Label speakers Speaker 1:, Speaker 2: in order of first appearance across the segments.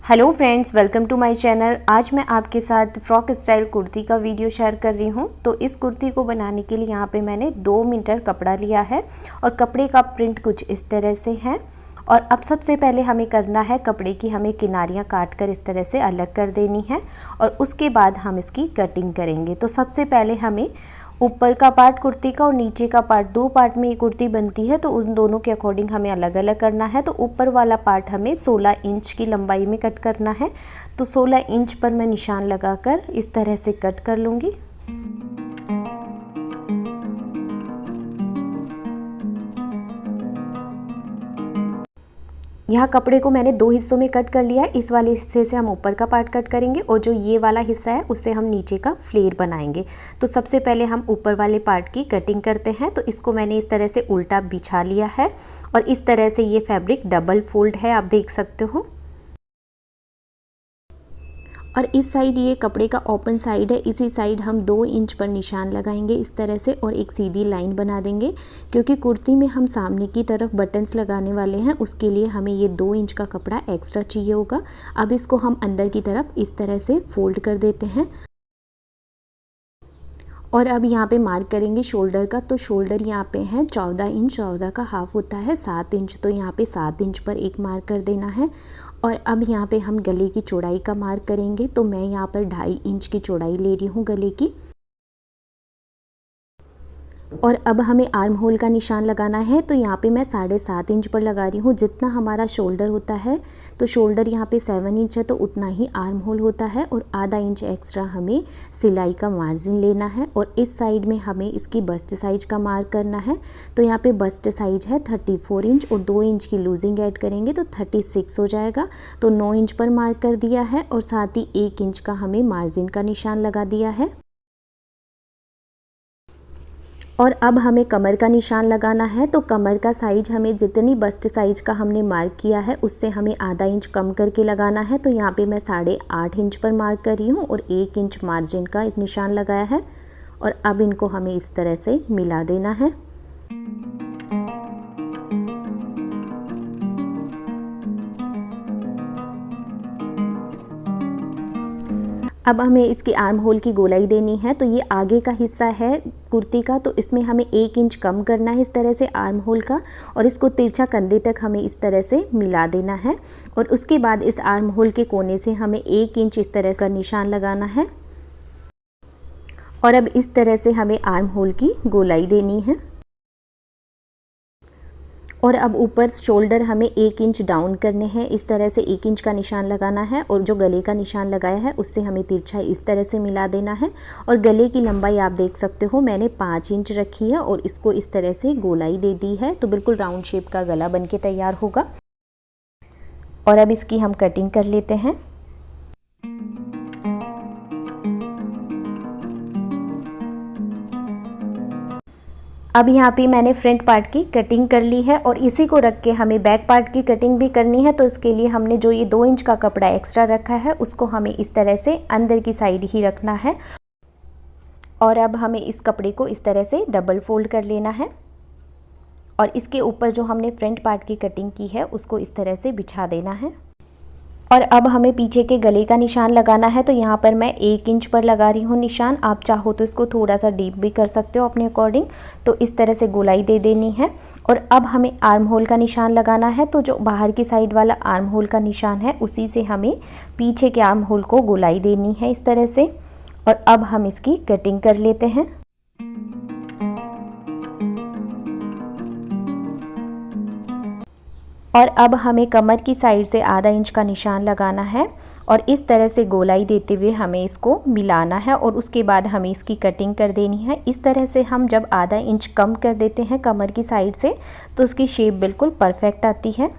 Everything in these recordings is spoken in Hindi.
Speaker 1: Hello friends, welcome to my channel. आज मैं आपके साथ फ्रॉक स्टाइल कुर्ती का वीडियो शेयर कर रही हूं। तो इस कुर्ती को बनाने के लिए यहाँ पे मैंने 2 मीटर कपड़ा लिया है और कपड़े का प्रिंट कुछ इस तरह से है। और अब सबसे पहले हमें करना है, कपड़े की हमें किनारियाँ काट कर इस तरह से अलग कर देनी है और उसके बाद हम इसकी कटिंग करेंगे। तो सबसे पहले हमें ऊपर का पार्ट कुर्ती का और नीचे का पार्ट, 2 पार्ट में ये कुर्ती बनती है, तो उन दोनों के अकॉर्डिंग हमें अलग अलग करना है। तो ऊपर वाला पार्ट हमें 16 इंच की लंबाई में कट करना है। तो 16 इंच पर मैं निशान लगाकर इस तरह से कट कर लूँगी। यहाँ कपड़े को मैंने 2 हिस्सों में कट कर लिया है। इस वाले हिस्से से हम ऊपर का पार्ट कट करेंगे और जो ये वाला हिस्सा है उससे हम नीचे का फ्लेयर बनाएंगे। तो सबसे पहले हम ऊपर वाले पार्ट की कटिंग करते हैं। तो इसको मैंने इस तरह से उल्टा बिछा लिया है और इस तरह से ये फैब्रिक डबल फोल्ड है, आप देख सकते हो। और इस साइड ये कपड़े का ओपन साइड है, इसी साइड हम 2 इंच पर निशान लगाएंगे इस तरह से और एक सीधी लाइन बना देंगे, क्योंकि कुर्ती में हम सामने की तरफ बटन्स लगाने वाले हैं। उसके लिए हमें ये 2 इंच का कपड़ा एक्स्ट्रा चाहिए होगा। अब इसको हम अंदर की तरफ इस तरह से फोल्ड कर देते हैं और अब यहाँ पे मार्क करेंगे शोल्डर का। तो शोल्डर यहाँ पे है 14 इंच, 14 का हाफ होता है 7 इंच। तो यहाँ पे 7 इंच पर एक मार्क कर देना है। और अब यहाँ पे हम गले की चौड़ाई का मार्क करेंगे। तो मैं यहाँ पर 2.5 इंच की चौड़ाई ले रही हूँ गले की। और अब हमें आर्म होल का निशान लगाना है। तो यहाँ पे मैं 7.5 इंच पर लगा रही हूँ। जितना हमारा शोल्डर होता है, तो शोल्डर यहाँ पे 7 इंच है, तो उतना ही आर्म होल होता है। और आधा इंच एक्स्ट्रा हमें सिलाई का मार्जिन लेना है। और इस साइड में हमें इसकी बस्ट साइज का मार्क करना है। तो यहाँ पे बस्ट साइज है 34 इंच और 2 इंच की लूजिंग ऐड करेंगे तो 36 हो जाएगा। तो 9 इंच पर मार्क कर दिया है और साथ ही 1 इंच का हमें मार्जिन का निशान लगा दिया है। और अब हमें कमर का निशान लगाना है। तो कमर का साइज हमें जितनी बस्ट साइज का हमने मार्क किया है उससे हमें आधा इंच कम करके लगाना है। तो यहाँ पे मैं 8.5 इंच पर मार्क कर रही हूँ और 1 इंच मार्जिन का एक निशान लगाया है। और अब इनको हमें इस तरह से मिला देना है। अब हमें इसकी आर्म होल की गोलाई देनी है। तो ये आगे का हिस्सा है कुर्ती का, तो इसमें हमें 1 इंच कम करना है इस तरह से आर्म होल का और इसको तिरछा कंधे तक हमें इस तरह से मिला देना है। और उसके बाद इस आर्म होल के कोने से हमें 1 इंच इस तरह का निशान लगाना है। और अब इस तरह से हमें आर्म होल की गोलाई देनी है। और अब ऊपर शोल्डर हमें 1 इंच डाउन करने हैं, इस तरह से 1 इंच का निशान लगाना है। और जो गले का निशान लगाया है उससे हमें तिरछा इस तरह से मिला देना है। और गले की लंबाई आप देख सकते हो मैंने 5 इंच रखी है और इसको इस तरह से गोलाई दे दी है। तो बिल्कुल राउंड शेप का गला बनके तैयार होगा। और अब इसकी हम कटिंग कर लेते हैं। अब यहाँ पे मैंने फ्रंट पार्ट की कटिंग कर ली है और इसी को रख के हमें बैक पार्ट की कटिंग भी करनी है। तो इसके लिए हमने जो ये 2 इंच का कपड़ा एक्स्ट्रा रखा है उसको हमें इस तरह से अंदर की साइड ही रखना है। और अब हमें इस कपड़े को इस तरह से डबल फोल्ड कर लेना है और इसके ऊपर जो हमने फ्रंट पार्ट की कटिंग की है उसको इस तरह से बिछा देना है। और अब हमें पीछे के गले का निशान लगाना है। तो यहाँ पर मैं 1 इंच पर लगा रही हूँ निशान। आप चाहो तो इसको थोड़ा सा डीप भी कर सकते हो अपने अकॉर्डिंग। तो इस तरह से गोलाई दे देनी है। और अब हमें आर्म होल का निशान लगाना है। तो जो बाहर की साइड वाला आर्म होल का निशान है उसी से हमें पीछे के आर्म होल को गोलाई देनी है इस तरह से। और अब हम इसकी कटिंग कर लेते हैं। और अब हमें कमर की साइड से आधा इंच का निशान लगाना है और इस तरह से गोलाई देते हुए हमें इसको मिलाना है और उसके बाद हमें इसकी कटिंग कर देनी है। इस तरह से हम जब आधा इंच कम कर देते हैं कमर की साइड से तो उसकी शेप बिल्कुल परफेक्ट आती है।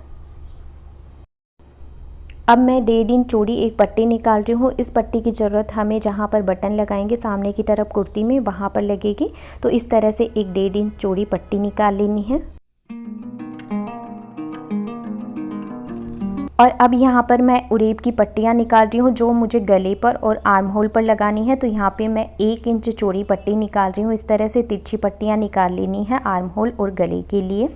Speaker 1: अब मैं 1.5 इंच चौड़ी एक पट्टी निकाल रही हूँ। इस पट्टी की ज़रूरत हमें जहाँ पर बटन लगाएंगे सामने की तरफ कुर्ती में वहाँ पर लगेगी। तो इस तरह से एक 1.5 इंच चौड़ी पट्टी निकाल लेनी है। और अब यहाँ पर मैं उरेब की पट्टियाँ निकाल रही हूँ जो मुझे गले पर और आर्म होल पर लगानी है। तो यहाँ पे मैं 1 इंच चौड़ी पट्टी निकाल रही हूँ। इस तरह से तिरछी पट्टियाँ निकाल लेनी है आर्म होल और गले के लिए।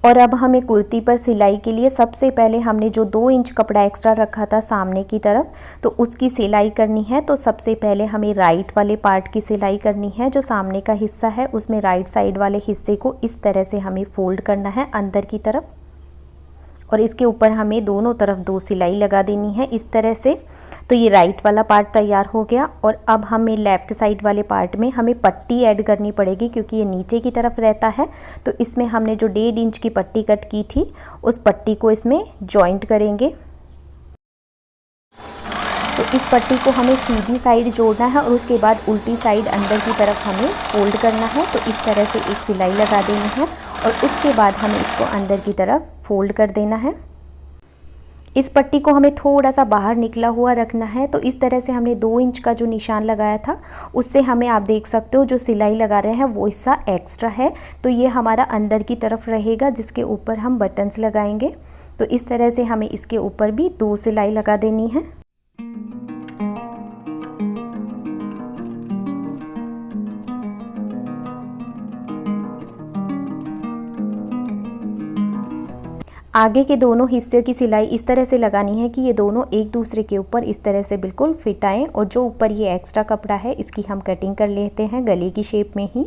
Speaker 1: और अब हमें कुर्ती पर सिलाई के लिए सबसे पहले हमने जो 2 इंच कपड़ा एक्स्ट्रा रखा था सामने की तरफ, तो उसकी सिलाई करनी है। तो सबसे पहले हमें राइट वाले पार्ट की सिलाई करनी है। जो सामने का हिस्सा है उसमें राइट साइड वाले हिस्से को इस तरह से हमें फोल्ड करना है अंदर की तरफ, और इसके ऊपर हमें दोनों तरफ 2 सिलाई लगा देनी है इस तरह से। तो ये राइट वाला पार्ट तैयार हो गया। और अब हमें लेफ़्ट साइड वाले पार्ट में हमें पट्टी ऐड करनी पड़ेगी, क्योंकि ये नीचे की तरफ रहता है। तो इसमें हमने जो 1.5 इंच की पट्टी कट की थी उस पट्टी को इसमें जॉइंट करेंगे। तो इस पट्टी को हमें सीधी साइड जोड़ना है और उसके बाद उल्टी साइड अंदर की तरफ हमें फोल्ड करना है। तो इस तरह से एक सिलाई लगा देनी है और उसके बाद हमें इसको अंदर की तरफ फोल्ड कर देना है। इस पट्टी को हमें थोड़ा सा बाहर निकला हुआ रखना है। तो इस तरह से हमने 2 इंच का जो निशान लगाया था उससे हमें, आप देख सकते हो, जो सिलाई लगा रहे हैं वो हिस्सा एक्स्ट्रा है। तो ये हमारा अंदर की तरफ रहेगा जिसके ऊपर हम बटन्स लगाएंगे। तो इस तरह से हमें इसके ऊपर भी 2 सिलाई लगा देनी है। आगे के दोनों हिस्से की सिलाई इस तरह से लगानी है कि ये दोनों एक दूसरे के ऊपर इस तरह से बिल्कुल फिट आएँ। और जो ऊपर ये एक्स्ट्रा कपड़ा है इसकी हम कटिंग कर लेते हैं गले की शेप में ही।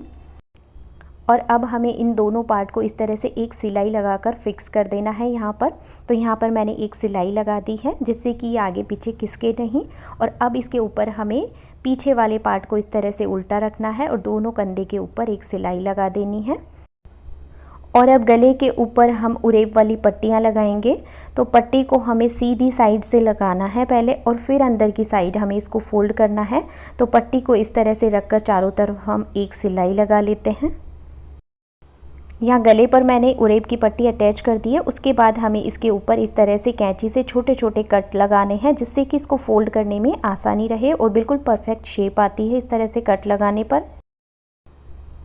Speaker 1: और अब हमें इन दोनों पार्ट को इस तरह से एक सिलाई लगाकर फिक्स कर देना है यहाँ पर। तो यहाँ पर मैंने एक सिलाई लगा दी है जिससे कि ये आगे पीछे खिसके नहीं। और अब इसके ऊपर हमें पीछे वाले पार्ट को इस तरह से उल्टा रखना है और दोनों कंधे के ऊपर एक सिलाई लगा देनी है। और अब गले के ऊपर हम उरेब वाली पट्टियाँ लगाएंगे। तो पट्टी को हमें सीधी साइड से लगाना है पहले, और फिर अंदर की साइड हमें इसको फोल्ड करना है। तो पट्टी को इस तरह से रखकर चारों तरफ हम एक सिलाई लगा लेते हैं। यहाँ गले पर मैंने उरेब की पट्टी अटैच कर दी है। उसके बाद हमें इसके ऊपर इस तरह से कैंची से छोटे छोटे कट लगाने हैं जिससे कि इसको फोल्ड करने में आसानी रहे और बिल्कुल परफेक्ट शेप आती है इस तरह से कट लगाने पर।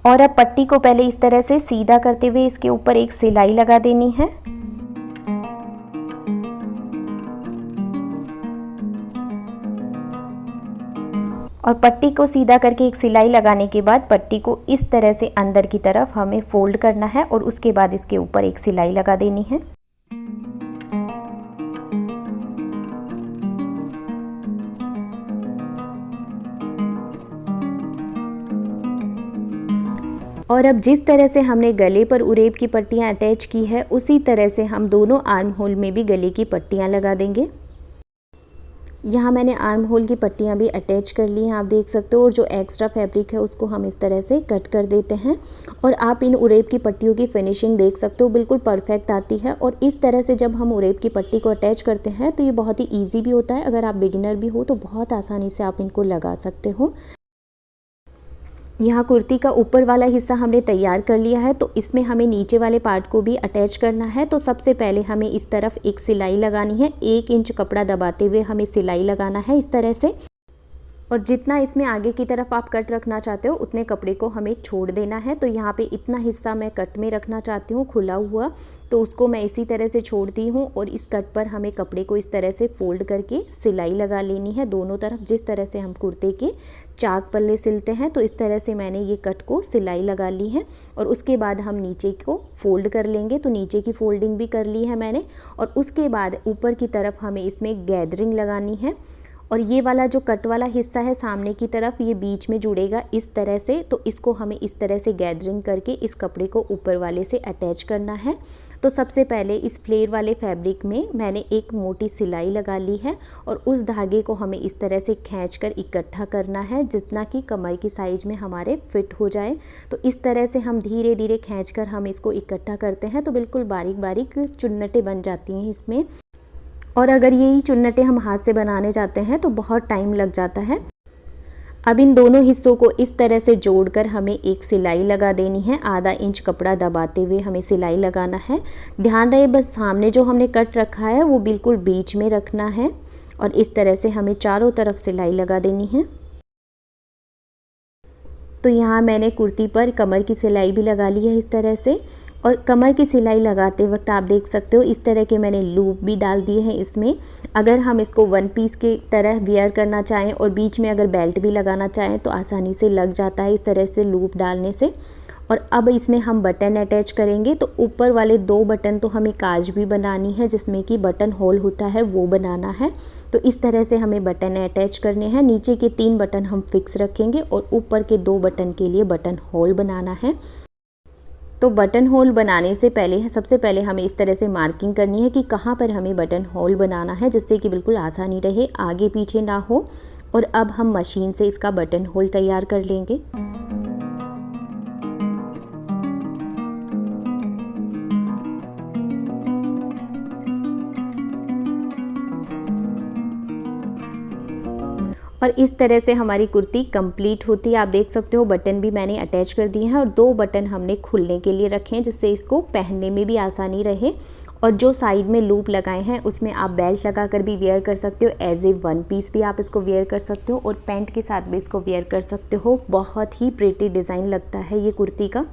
Speaker 1: और अब पट्टी को पहले इस तरह से सीधा करते हुए इसके ऊपर एक सिलाई लगा देनी है। और पट्टी को सीधा करके एक सिलाई लगाने के बाद पट्टी को इस तरह से अंदर की तरफ हमें फोल्ड करना है और उसके बाद इसके ऊपर एक सिलाई लगा देनी है। और अब जिस तरह से हमने गले पर उरेब की पट्टियाँ अटैच की है उसी तरह से हम दोनों आर्म होल में भी गले की पट्टियाँ लगा देंगे। यहाँ मैंने आर्म होल की पट्टियाँ भी अटैच कर ली हैं, आप देख सकते हो। और जो एक्स्ट्रा फैब्रिक है उसको हम इस तरह से कट कर देते हैं। और आप इन उरेब की पट्टियों की फिनिशिंग देख सकते हो, बिल्कुल परफेक्ट आती है। और इस तरह से जब हम उरेब की पट्टी को अटैच करते हैं तो ये बहुत ही ईजी भी होता है। अगर आप बिगिनर भी हो तो बहुत आसानी से आप इनको लगा सकते हो। यहाँ कुर्ती का ऊपर वाला हिस्सा हमने तैयार कर लिया है। तो इसमें हमें नीचे वाले पार्ट को भी अटैच करना है। तो सबसे पहले हमें इस तरफ एक सिलाई लगानी है। 1 इंच कपड़ा दबाते हुए हमें सिलाई लगाना है इस तरह से। और जितना इसमें आगे की तरफ आप कट रखना चाहते हो उतने कपड़े को हमें छोड़ देना है। तो यहाँ पे इतना हिस्सा मैं कट में रखना चाहती हूँ खुला हुआ, तो उसको मैं इसी तरह से छोड़ती हूँ। और इस कट पर हमें कपड़े को इस तरह से फोल्ड करके सिलाई लगा लेनी है दोनों तरफ, जिस तरह से हम कुर्ते के चाक पल्ले सिलते हैं। तो इस तरह से मैंने ये कट को सिलाई लगा ली है। और उसके बाद हम नीचे को फोल्ड कर लेंगे। तो नीचे की फोल्डिंग भी कर ली है मैंने। और उसके बाद ऊपर की तरफ हमें इसमें गैदरिंग लगानी है। और ये वाला जो कट वाला हिस्सा है सामने की तरफ, ये बीच में जुड़ेगा इस तरह से। तो इसको हमें इस तरह से गैदरिंग करके इस कपड़े को ऊपर वाले से अटैच करना है। तो सबसे पहले इस फ्लेयर वाले फैब्रिक में मैंने एक मोटी सिलाई लगा ली है। और उस धागे को हमें इस तरह से खींचकर इकट्ठा करना है जितना कि कमर की साइज में हमारे फिट हो जाए। तो इस तरह से हम धीरे धीरे खींचकर हम इसको इकट्ठा करते हैं तो बिल्कुल बारीक बारीक चुन्नटें बन जाती हैं इसमें। और अगर यही चुन्नटें हम हाथ से बनाने जाते हैं तो बहुत टाइम लग जाता है। अब इन दोनों हिस्सों को इस तरह से जोड़कर हमें एक सिलाई लगा देनी है। आधा इंच कपड़ा दबाते हुए हमें सिलाई लगाना है। ध्यान रहे बस सामने जो हमने कट रखा है वो बिल्कुल बीच में रखना है। और इस तरह से हमें चारों तरफ सिलाई लगा देनी है। तो यहाँ मैंने कुर्ती पर कमर की सिलाई भी लगा ली है इस तरह से। और कमर की सिलाई लगाते वक्त आप देख सकते हो इस तरह के मैंने लूप भी डाल दिए हैं इसमें। अगर हम इसको 1 पीस के तरह वियर करना चाहें और बीच में अगर बेल्ट भी लगाना चाहें तो आसानी से लग जाता है इस तरह से लूप डालने से। और अब इसमें हम बटन अटैच करेंगे। तो ऊपर वाले 2 बटन तो हमें काज भी बनानी है, जिसमें कि बटन होल होता है वो बनाना है। तो इस तरह से हमें बटन अटैच करने हैं। नीचे के 3 बटन हम फिक्स रखेंगे और ऊपर के 2 बटन के लिए बटन होल बनाना है। तो बटन होल बनाने से पहले सबसे पहले हमें इस तरह से मार्किंग करनी है कि कहाँ पर हमें बटन होल बनाना है, जिससे कि बिल्कुल आसानी रहे, आगे पीछे ना हो। और अब हम मशीन से इसका बटन होल तैयार कर लेंगे। और इस तरह से हमारी कुर्ती कंप्लीट होती है। आप देख सकते हो बटन भी मैंने अटैच कर दिए हैं और 2 बटन हमने खुलने के लिए रखे हैं, जिससे इसको पहनने में भी आसानी रहे। और जो साइड में लूप लगाए हैं उसमें आप बेल्ट लगा कर भी वेयर कर सकते हो, एज ए 1 पीस भी आप इसको वेयर कर सकते हो और पैंट के साथ भी इसको वेयर कर सकते हो। बहुत ही प्रिटी डिज़ाइन लगता है ये कुर्ती का।